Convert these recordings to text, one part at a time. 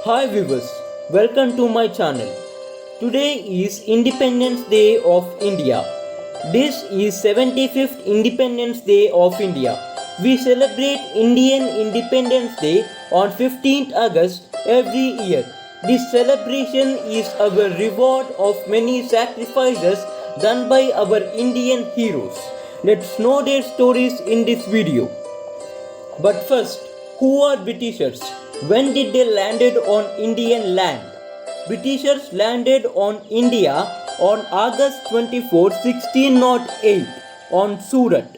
Hi viewers, welcome to my channel. Today is Independence Day of India. This is 75th Independence Day of India. We celebrate Indian Independence Day on 15th August every year. This celebration is our reward of many sacrifices done by our Indian heroes. Let's know their stories in this video. But first, who are Britishers? When did they landed on Indian land? Britishers landed on India on August 24, 1608 on Surat.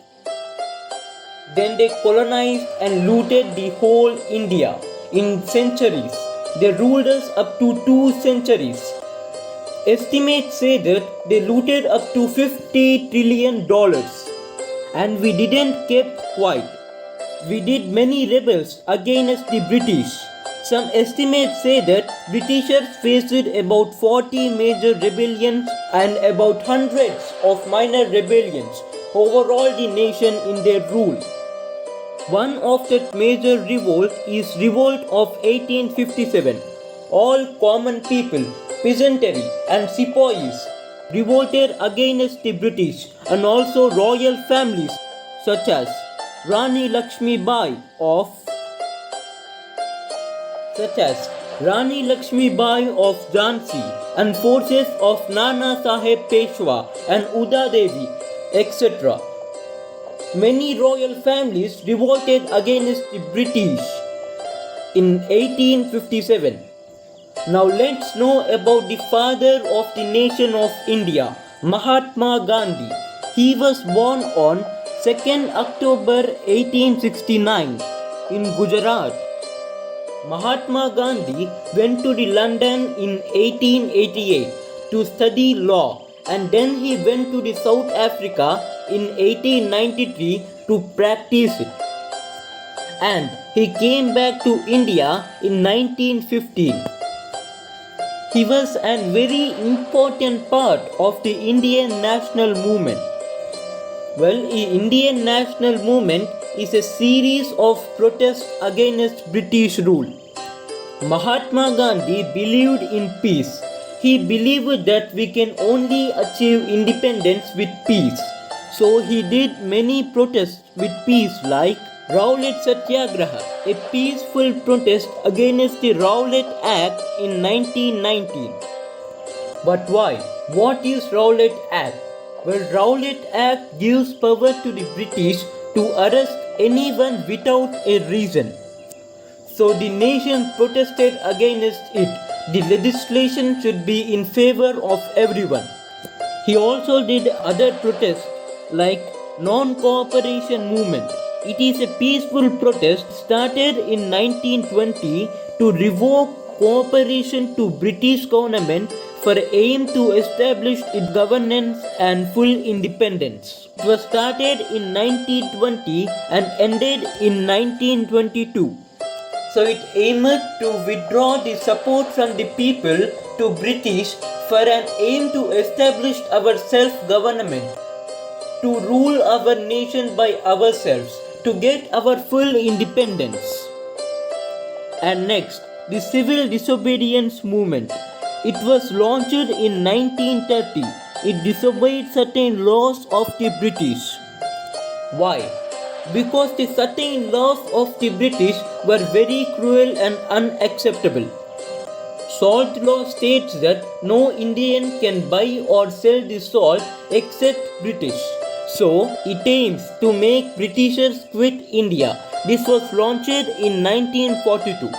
Then they colonized and looted the whole India in centuries. They ruled us up to 2 centuries. Estimates say that they looted up to $50 trillion and we didn't keep quiet. We did many rebels against the British. Some estimates say that Britishers faced about 40 major rebellions and about hundreds of minor rebellions overall the nation in their rule. One of that major revolt is Revolt of 1857. All common people, peasantry and sepoys revolted against the British and also royal families such as Rani Lakshmi Bai of Jhansi and forces of Nana Sahib Peshwa and Uda Devi, etc. Many royal families revolted against the British in 1857. Now let's know about the father of the nation of India, Mahatma Gandhi. He was born on 2nd October 1869 in Gujarat. Mahatma Gandhi went to the London in 1888 to study law and then he went to the South Africa in 1893 to practice it. And he came back to India in 1915. He was a very important part of the Indian national movement. Well, the Indian national movement is a series of protests against British rule. Mahatma Gandhi believed in peace. He believed that we can only achieve independence with peace. So he did many protests with peace like Rowlatt Satyagraha, a peaceful protest against the Rowlatt Act in 1919. But why? What is Rowlatt Act? Well, Rowlatt Act gives power to the British to arrest anyone without a reason. So the nation protested against it. The legislation should be in favor of everyone. He also did other protests like non-cooperation movement. It is a peaceful protest started in 1920 to revoke cooperation to British government for aim to establish its governance and full independence. It was started in 1920 and ended in 1922. So it aimed to withdraw the support from the people to British for an aim to establish our self-government, to rule our nation by ourselves, to get our full independence. And next, the civil disobedience movement. It was launched in 1930. It disobeyed certain laws of the British. Why? Because the certain laws of the British were very cruel and unacceptable. Salt law states that no Indian can buy or sell the salt except British. So it aims to make Britishers quit India. This was launched in 1942.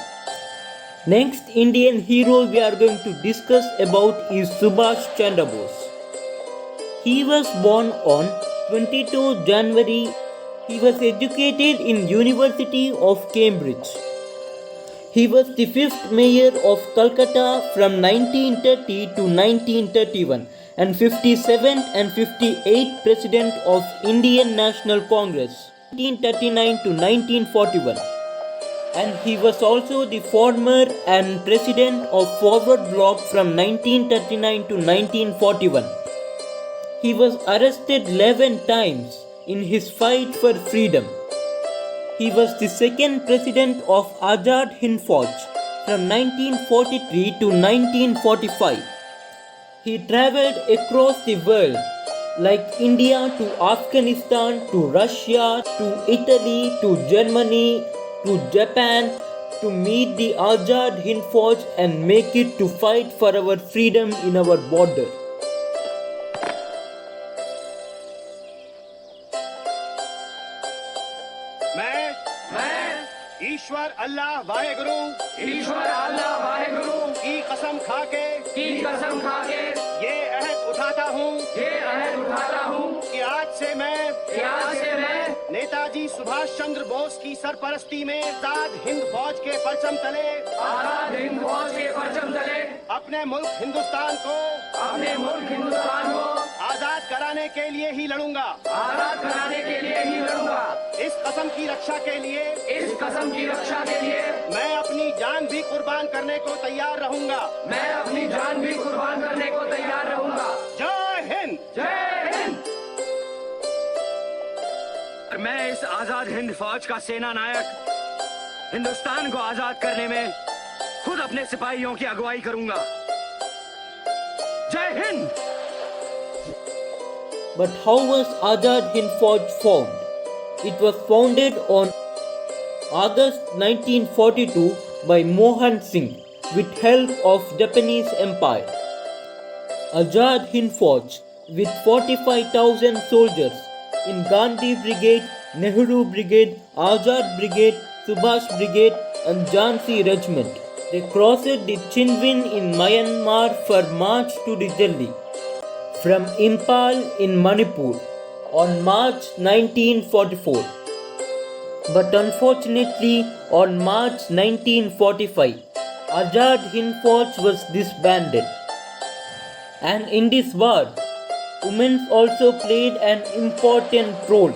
Next Indian hero we are going to discuss about is Subhash Chandra Bose. He was born on 22 January. He was educated in University of Cambridge. He was the 5th mayor of Calcutta from 1930 to 1931 and 57th and 58th president of Indian National Congress 1939 to 1941. And he was also the former and president of Forward Bloc from 1939 to 1941. He was arrested 11 times in his fight for freedom. He was the second president of Azad Hind Fauj from 1943 to 1945. He traveled across the world, like India to Afghanistan to Russia to Italy to Germany to Japan to meet the Azad Hind Fauj and make it to fight for our freedom in our border. मैं ईश्वर अल्लाह वाहेगुरु की कसम खाके ये अहद उठाता हूँ कि आज से मैं नेताजी सुभाष चंद्र बोस की सरपरस्ती में आजाद हिंद फौज के परचम तले अपने मुल्क हिंदुस्तान को आजाद कराने के लिए ही लड़ूंगा। इस कसम की रक्षा के लिए मैं अपनी जान भी कुर्बान करने को तैयार रहूंगा। जय हिंद। मैं इस आजाद हिंद फौज का सेना नायक हिंदुस्तान को आजाद करने में खुद अपने सिपाहियों की अगुवाई करूंगा। जय Hind. But how was Azad Hind Fauj formed? It was founded on August 1942 by Mohan Singh with help of Japanese Empire. Azad Hind Fauj with 45,000 soldiers in Gandhi Brigade, Nehru Brigade, Azad Brigade, Subhash Brigade and Jhansi Regiment. They crossed the Chinwin in Myanmar for march to the Delhi from Impal in Manipur on March 1944. But unfortunately, on March 1945, Azad Hind Fauj was disbanded. And in this war, women also played an important role.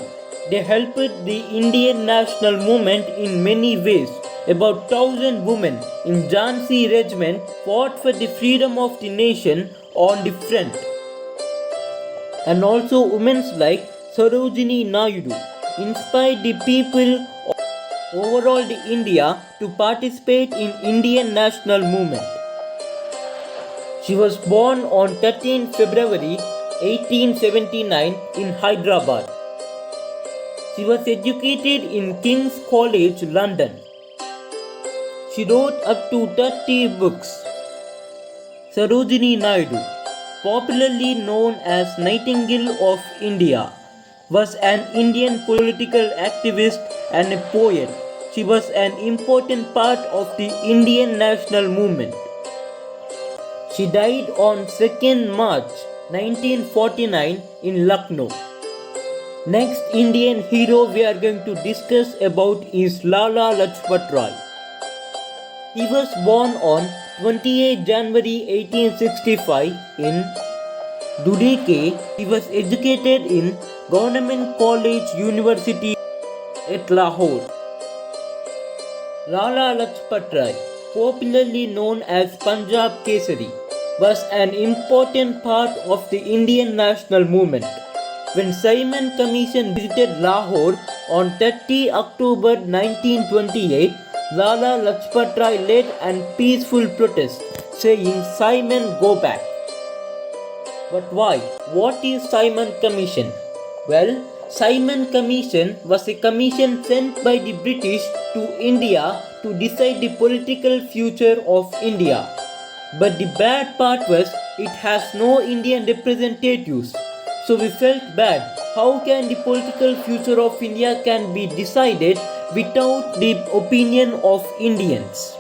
They helped the Indian national movement in many ways. About 1,000 women in Jhansi Regiment fought for the freedom of the nation on the front. And also women like Sarojini Naidu inspired the people overall the India to participate in Indian national movement. She was born on 13 February 1879 in Hyderabad. She was educated in King's College, London. She wrote up to 30 books. Sarojini Naidu, popularly known as Nightingale of India, was an Indian political activist and a poet. She was an important part of the Indian national movement. She died on 2nd March 1949 in Lucknow. Next Indian hero we are going to discuss about is Lala Lajpat Rai. He was born on 28 January 1865 in Dudike. He was educated in Government College University at Lahore. Lala Lajpat Rai, popularly known as Punjab Kesari, was an important part of the Indian national movement. When Simon Commission visited Lahore on 30 October 1928, Lala Lajpat Rai led a peaceful protest saying Simon go back. But why? What is Simon Commission? Well, Simon Commission was a commission sent by the British to India to decide the political future of India. But the bad part was it has no Indian representatives. So we felt bad. How can the political future of India can be decided without the opinion of Indians?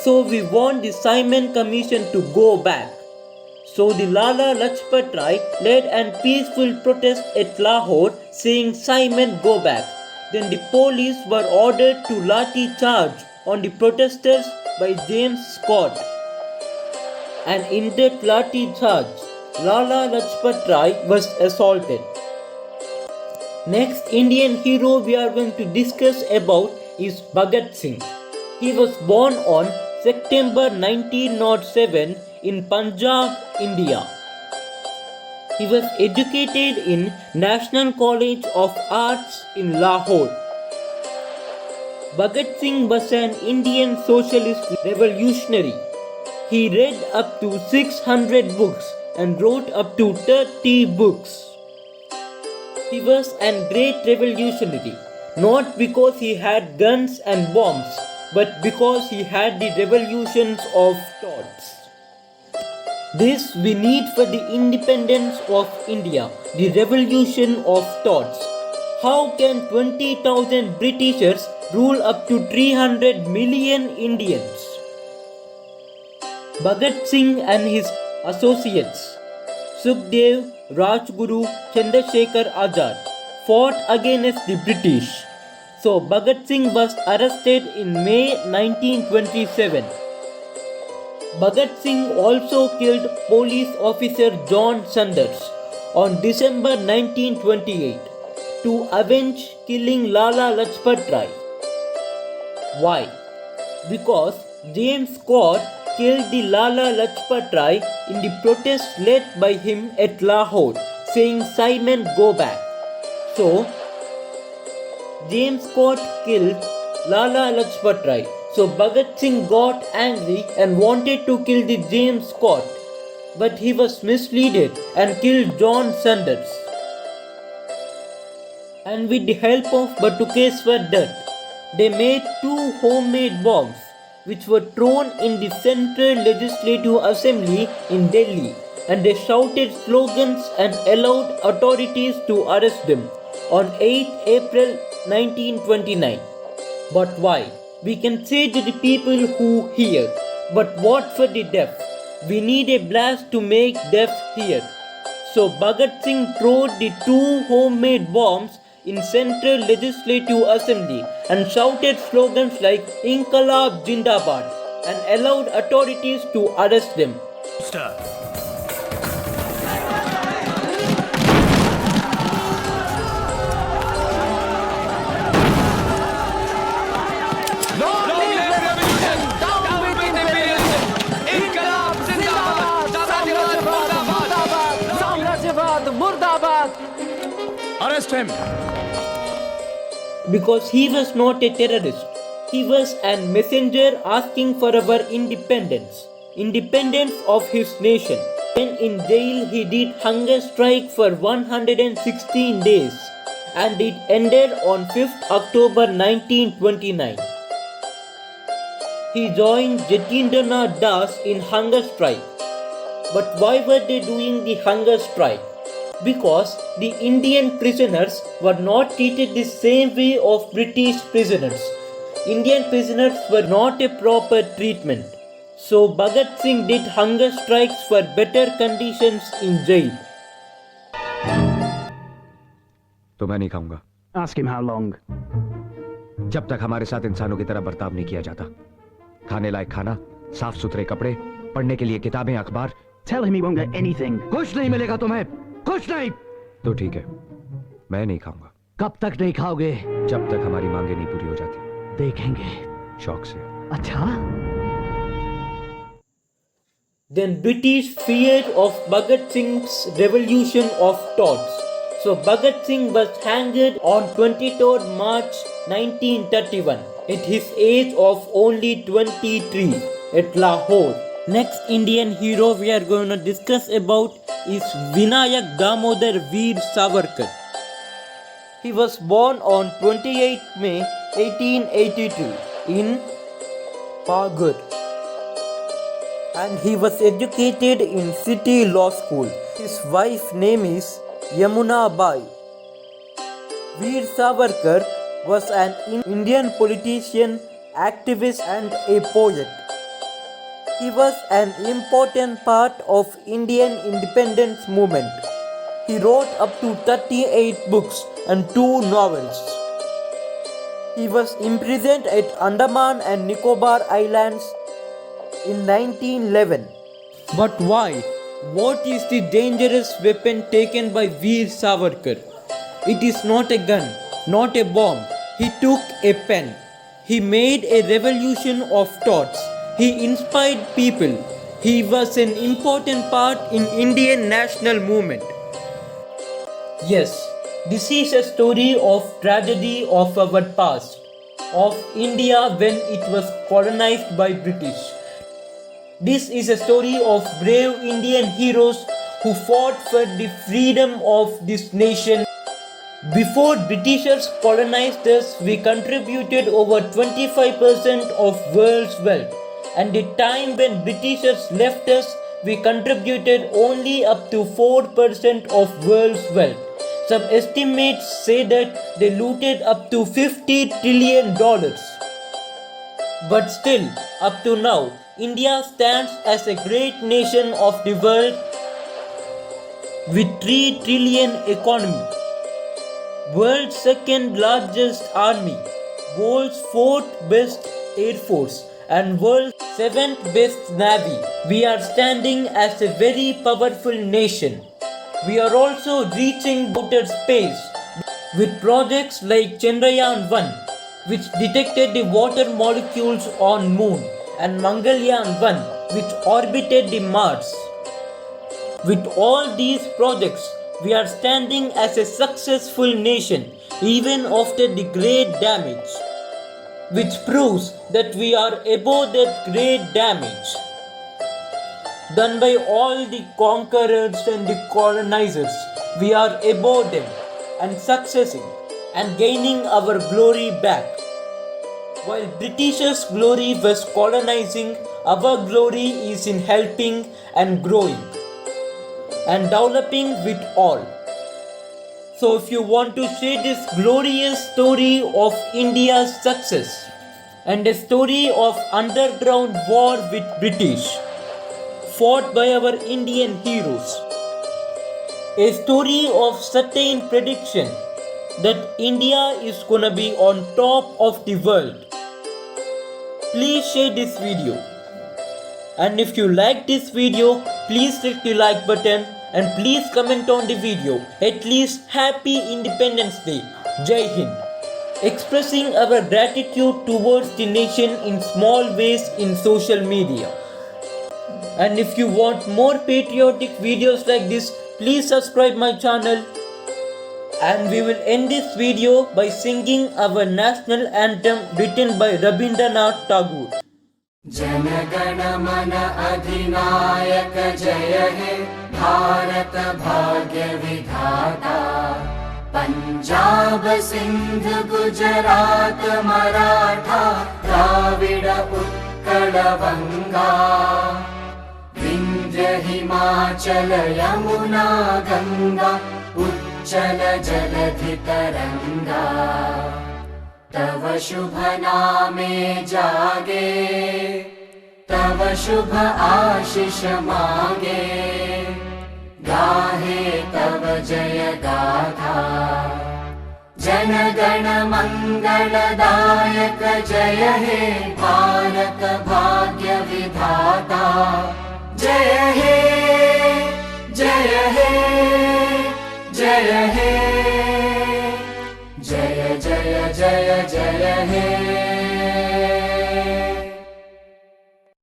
So we want the Simon Commission to go back. So the Lala Lajpat Rai led a peaceful protest at Lahore saying Simon go back. Then the police were ordered to lathi charge on the protesters by James Scott. And in that lathi charge, Lala Lajpat Rai was assaulted. Next Indian hero we are going to discuss about is Bhagat Singh. He was born on September 1907 in Punjab, India. He was educated in National College of Arts in Lahore. Bhagat Singh was an Indian socialist revolutionary. He read up to 600 books and wrote up to 30 books. He was a great revolutionary, not because he had guns and bombs, but because he had the revolutions of thoughts. This we need for the independence of India, the revolution of thoughts. How can 20,000 Britishers rule up to 300 million Indians? Bhagat Singh and his associates, Sukhdev, Rajguru, Chandrasekhar Azad, fought against the British. So Bhagat Singh was arrested in May 1927. Bhagat Singh also killed police officer John Sanders on December 1928 to avenge killing Lala Lajpat Rai. Why? Because James Scott killed the Lala Lajpat Rai in the protest led by him at Lahore, saying "Simon, go back." So, James Scott killed Lala Lajpat Rai. So Bhagat Singh got angry and wanted to kill the James Scott, but he was misled and killed John Sanders. And with the help of Batukeshwar Dutt, they made 2 homemade bombs which were thrown in the Central Legislative Assembly in Delhi, and they shouted slogans and allowed authorities to arrest them on 8 April 1929. But why? We can say to the people who hear, but what for the deaf? We need a blast to make deaf hear. So Bhagat Singh threw the 2 homemade bombs in Central Legislative Assembly and shouted slogans like "Inqilab Jindabad" and allowed authorities to arrest them. Arrest him! Because he was not a terrorist. He was a messenger asking for our independence of his nation. When in jail, he did hunger strike for 116 days, and it ended on 5th October 1929. He joined Jatindranath Das in hunger strike. But why were they doing the hunger strike? Because the Indian prisoners were not treated the same way of British prisoners. Indian prisoners were not a proper treatment. So Bhagat Singh did hunger strikes for better conditions in jail. तो मैं नहीं खाऊंगा। Ask him how long. जब तक हमारे साथ इंसानों की तरह बर्ताव नहीं किया जाता। खाने लायक खाना, साफ सुथरे कपड़े, पढ़ने के लिए किताबें, अखबार। Tell him he won't get anything. कुछ नहीं मिलेगा तुम्हें, कुछ नहीं। तो ठीक है, मैं नहीं खाऊंगा। कब तक नहीं खाओगे? जब तक हमारी मांगे नहीं पूरी हो जाती। देखेंगे। शौक से। अच्छा? Then British feared of Bhagat Singh's revolution of thoughts. So Bhagat Singh was hanged on 23rd March 1931 at his age of only 23 at Lahore. Next Indian hero we are going to discuss about is Vinayak Damodar Veer Savarkar. He was born on 28 May 1882 in Pagar, and he was educated in City Law School. His wife's name is Yamuna Bai. Veer Savarkar was an Indian politician, activist and a poet. He was an important part of Indian independence movement. He wrote up to 38 books and 2 novels. He was imprisoned at Andaman and Nicobar Islands in 1911. But why? What is the dangerous weapon taken by Veer Savarkar? It is not a gun, not a bomb. He took a pen. He made a revolution of thoughts. He inspired people. He was an important part in Indian national movement. Yes, this is a story of tragedy of our past. of India when it was colonized by British. This is a story of brave Indian heroes who fought for the freedom of this nation. Before Britishers colonized us, we contributed over 25% of world's wealth. And the time when Britishers left us, we contributed only up to 4% of world's wealth. Some estimates say that they looted up to $50 trillion. But still, up to now, India stands as a great nation of the world with 3 trillion economy, world's second largest army, world's 4th best air force, and world's 7th best navy. We are standing as a very powerful nation. We are also reaching outer space with projects like Chandrayaan-1, which detected the water molecules on Moon, and Mangalyaan-1, which orbited the Mars. With all these projects, we are standing as a successful nation even after the great damage, which proves that we are above that great damage done by all the conquerors and the colonizers. We are above them and succeeding and gaining our glory back. While Britishers' glory was colonizing, our glory is in helping and growing and developing with all. So if you want to share this glorious story of India's success and a story of underground war with British fought by our Indian heroes, a story of certain prediction that India is gonna be on top of the world, please share this video. And if you like this video, please click the like button and please comment on the video. At least Happy Independence Day. Jai Hind. Expressing our gratitude towards the nation in small ways in social media. And if you want more patriotic videos like this, please subscribe my channel. And we will end this video by singing our national anthem written by Rabindranath Tagore. जनगण मन अधिनायक जय हे भारत भाग्य विधाता पंजाब सिंध गुजरात मराठा द्राविड उत्कल बंगा विंध्य हिमाचल यमुना गंगा उच्चल जलधि तरंगा तव शुभ नामे जागे तव शुभ आशीष मांगे गाहे तव जय गाथा जन गण मंगलदायक जय हे भारत भाग्य विधाता जय हे जय हे जय हे जय जय जय जय हे